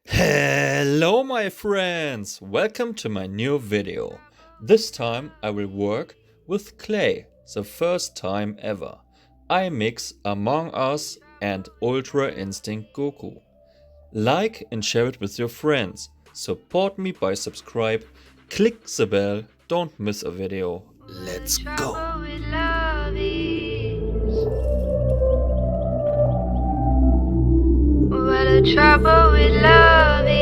Hello my friends, welcome to my new video. This time I will work with clay, the first time ever. I mix Among Us and Ultra Instinct Goku. Like and share it with your friends. Support me by subscribe, click the bell, don't miss a video. Let's go! What the trouble with love is.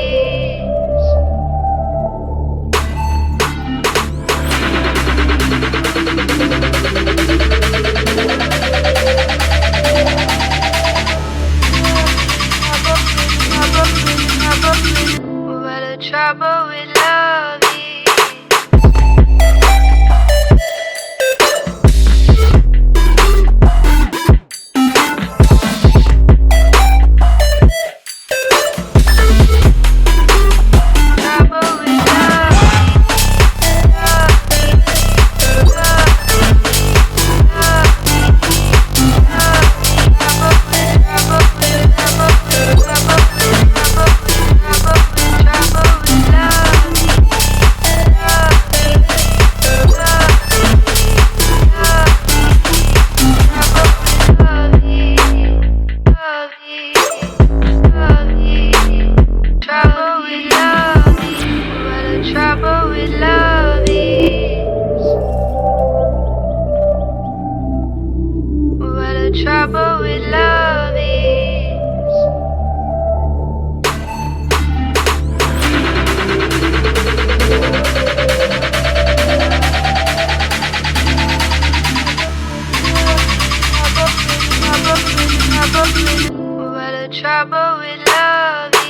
What the trouble with love is. Trouble with love is. What the trouble with love is.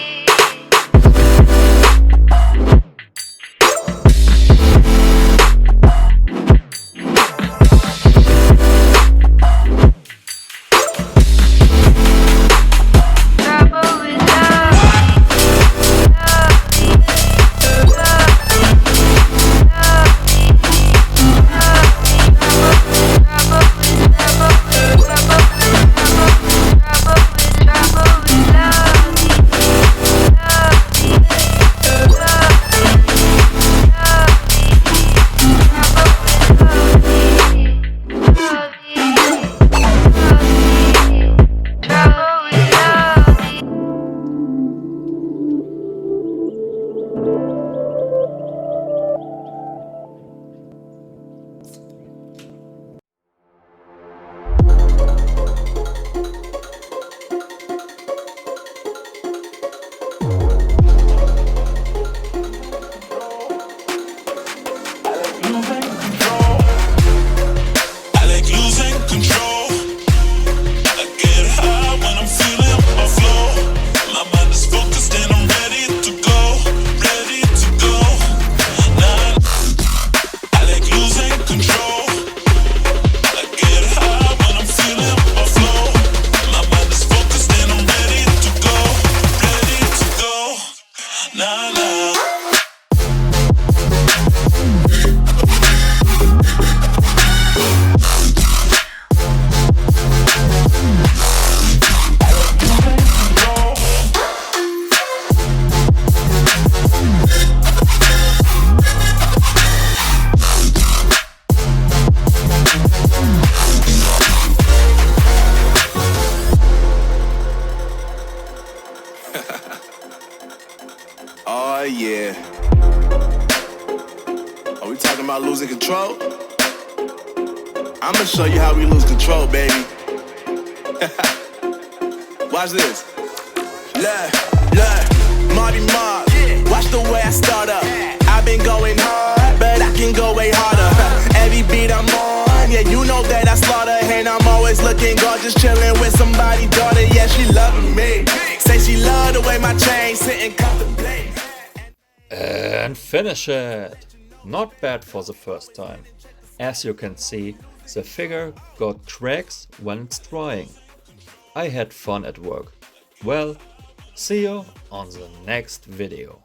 Oh yeah. Are we talking about losing control? I'ma show you how we lose control, baby. Watch this. Look, Marty Mark. Watch the way I start up. I've been going hard, but I can go way harder. Every beat I'm on, yeah, you know that I slaughter. And I'm always looking gorgeous, chilling with somebody's daughter. Yeah, she loving me. Say she love the way my chain sitting contemplate. And finish it! Not bad for the first time. As you can see, the figure got cracks when it's drying. I had fun at work. Well, see you on the next video.